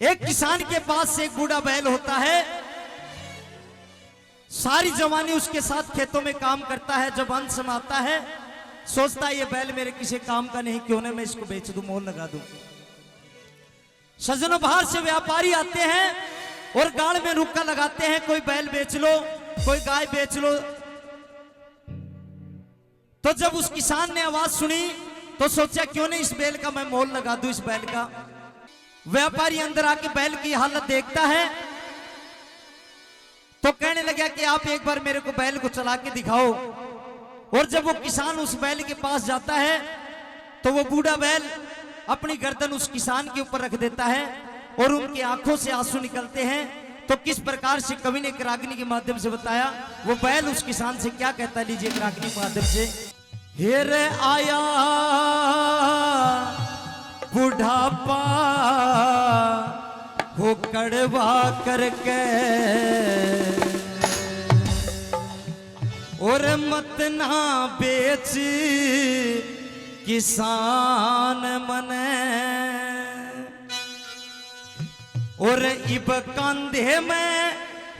एक किसान के पास से एक बूढ़ा बैल होता है। सारी जवानी उसके साथ खेतों में काम करता है। जब अंत समय आता है, सोचता है ये बैल मेरे किसी काम का नहीं, क्यों ना मैं इसको बेच दूं, मोल लगा दूं। सज्जनों, बाहर से व्यापारी आते हैं और गाड़ में रुक्का लगाते हैं, कोई बैल बेच लो, कोई गाय बेच लो। तो जब उस किसान ने आवाज सुनी तो सोचा क्यों नहीं इस बैल का मैं मोल लगा दूं, इस बैल का। व्यापारी अंदर आके बैल की हालत देखता है तो कहने लगा कि आप एक बार मेरे को बैल को चला के दिखाओ। और जब वो किसान उस बैल के पास जाता है तो वो बूढ़ा बैल अपनी गर्दन उस किसान के ऊपर रख देता है और उनकी आंखों से आंसू निकलते हैं। तो किस प्रकार से कवि ने एक रागनी के माध्यम से बताया, वो बैल उस किसान से क्या कहता है, लीजिए एक रागनी के माध्यम से। हेर आया बुढ़ापा हो कड़वा करके और मत ना बेच किसान मने, और इब कंधे में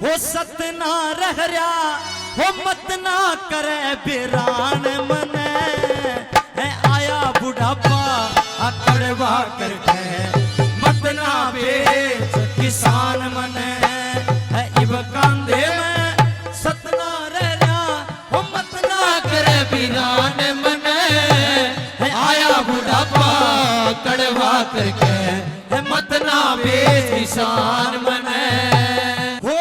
हो सत ना रह रहा हो मत ना करे बिरान मने। है आया बुढ़ापा कड़वा करके मत ना बेच किसान मने। है इब कंधे में सत ना रह रहा हो मत ना करे बिरान मने। है आया बुढ़ापा कड़वा करके मत ना बेच किसान मने। हो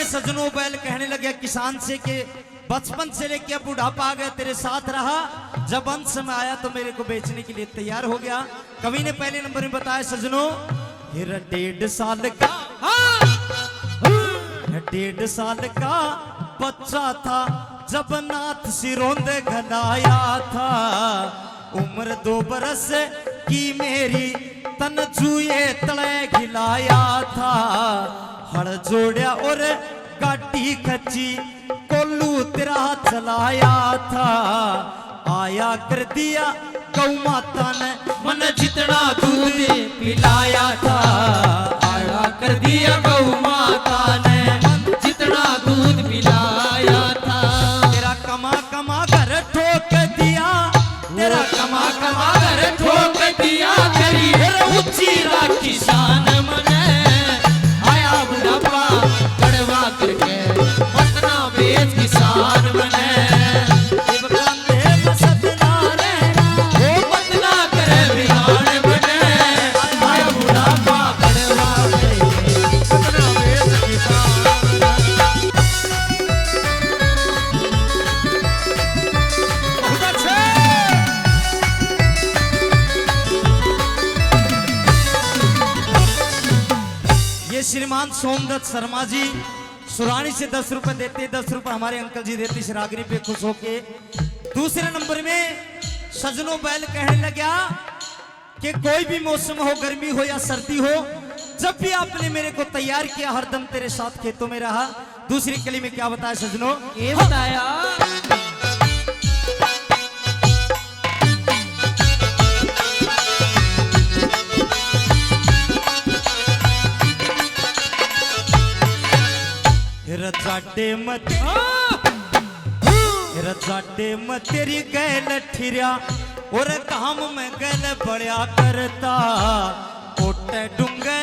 सज्जनों, बैल कहने लगे किसान से कि बचपन से लेके अब बुढ़ापा आ गया तेरे साथ रहा, जब अंत समय आया तो मेरे को बेचने के लिए तैयार हो गया। कवि ने पहले नंबर में बताया सज्जनों, 1.5 साल का 1.5 साल का बच्चा था जब नाथ सिरोंदे घनाया था। उम्र 2 बरस की मेरी तन चूये तले खिलाया था। हड़ जोड़िया और गाड़ी खची कोल्लू तेरा चलाया था। आया कर दिया गौ माता ने मन जितना दूध पिलाया था। आया कर दिया गौ माता ने मन जितना दूध पिलाया था। तेरा कमा कमा घर ठोक दिया, तेरा कमा कमा घर ठोक दिया, तेरी ऊंची राखी शान मने। कड़वा करके मत ना बेच किसान मने। इब कंधे में सत ना रहना हो मत ना करे बिरान मने। आया बुढ़ापा कड़वा करके मत ना बेच किसान मने। बहुत अच्छे। ये श्रीमान सोमदत्त शर्मा जी सुरानी से 10 रुपए देते, 10 रुपए हमारे अंकल जी देते श्रागनी पे खुश होके। दूसरे नंबर में सजनों, बैल कहने लगा कि कोई भी मौसम हो, गर्मी हो या सर्दी हो, जब भी आपने मेरे को तैयार किया हरदम तेरे साथ खेतों में रहा। दूसरी कली में क्या बताया सजनों, ये बताया, रजाटे मत तेरी गैल ठिरिया और काम में गैल बड़िया करता। कोटे डूंगे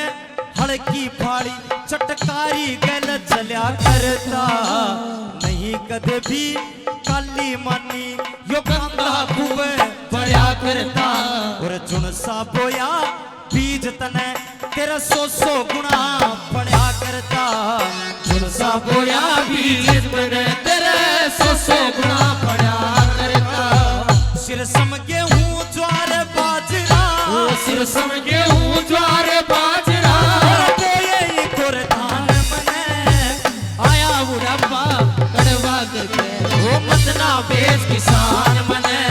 हड़की फाड़ी चटकारी गैल चलिया करता। नहीं कदे भी काली मानी यो गंदा खूब बड़िया करता। और चुन सा बोया बीज तने तेरा 100 गुना बढ़िया करता। चुन सा बोया बीज तने तेरे 100 गुना बढ़िया करता। सिर सम गेहूं ज्वार बाजरा, सिर सम गेहूं ज्वार बाजरा, बोए धान मने। आया बुढ़ापा करके वो मत ना बेच किसान मने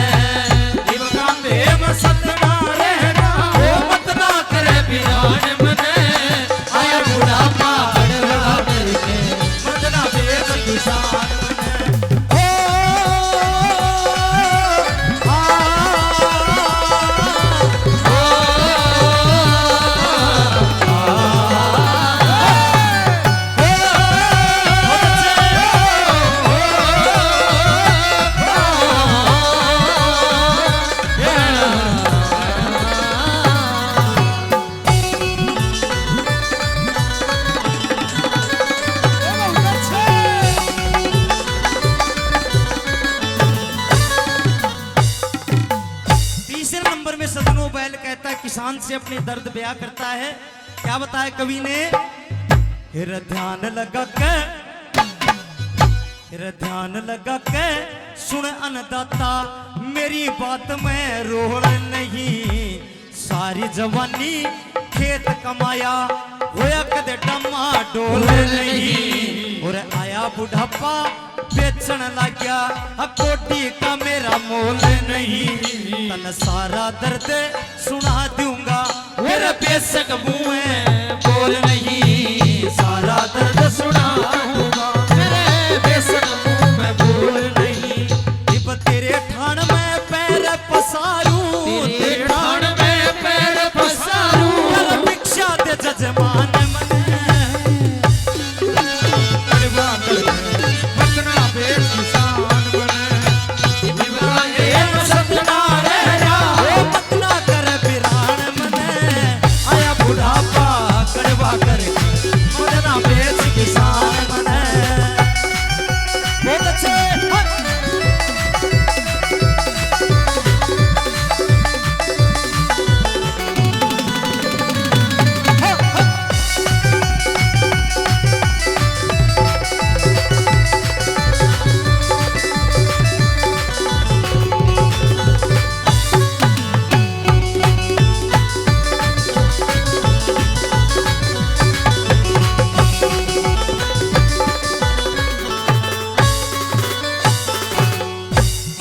इब कांदे में सतना रहना वो मत ना करे बिरान मने आया बुढ़ापा कड़वा करके मत ना बेच किसान सजनों बैल कहता है किसान से अपनी दर्द बयां करता है। क्या बताया कवि ने, फिर ध्यान लगा के सुन अन्नदाता मेरी बात में रोड़ नहीं। सारी जवानी खेत कमाया होया कदे डमा डोल नहीं। और आया बुढ़ापा बेचन लग गया कोटी का मेरा मोल नहीं। तन सारा दर्द सुना दूंगा मेरा बेशक मुँह बोल नहीं। सारा दर्द सुना दूंगा मेरे बेशक मुँह में बोल नहीं। जब तेरे ठाण में पैर पसारू तेरे ठाण में पैर पसारू भिक्षा दे जजमान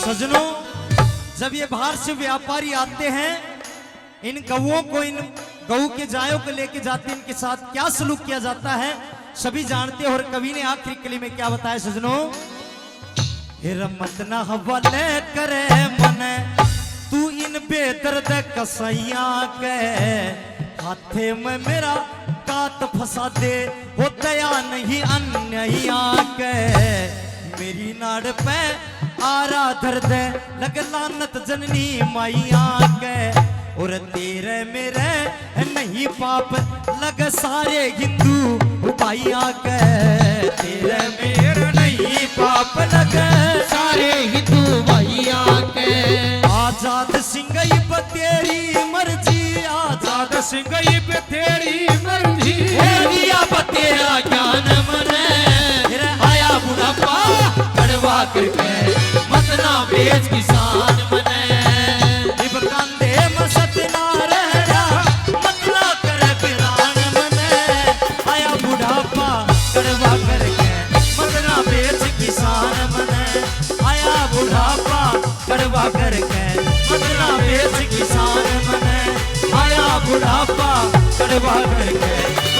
सजनों, जब ये बाहर से व्यापारी आते हैं इन गऊओं को, इन गऊ के जायों को लेके जाते हैं, इनके साथ क्या सलूक किया जाता है सभी जानते हैं। और कवि ने आखिरी कली में क्या बताया सजनों, मत ना हवाले करे मन तू इन बेदर्द कसैया के हाथे में मेरा कात फंसा दे हो दया नहीं अन्य के। मेरी नाड़ पे आरा दर्द लग लानत जननी मैया के। और तेरे मेरे नहीं पाप लग सारे हिंदू भाइया के। तेरे मेरे नहीं पाप लग सारे हिंदू भैया के। आजाद सिंह पे तेरी मर्जी, आजाद सिंह पे तेरी मर्जी तेरा ज्ञान मने। आया बुढ़ापा कड़वा करके मत ना बेच किसान मने। इब कांदे में सतना रहना मत ना करे बिरान मने। आया बुढ़ापा कड़वा करके मत ना बेच किसान मने। आया बुढ़ापा कड़वा करके मत ना बेच किसान मने। आया बुढ़ापा कड़वा करके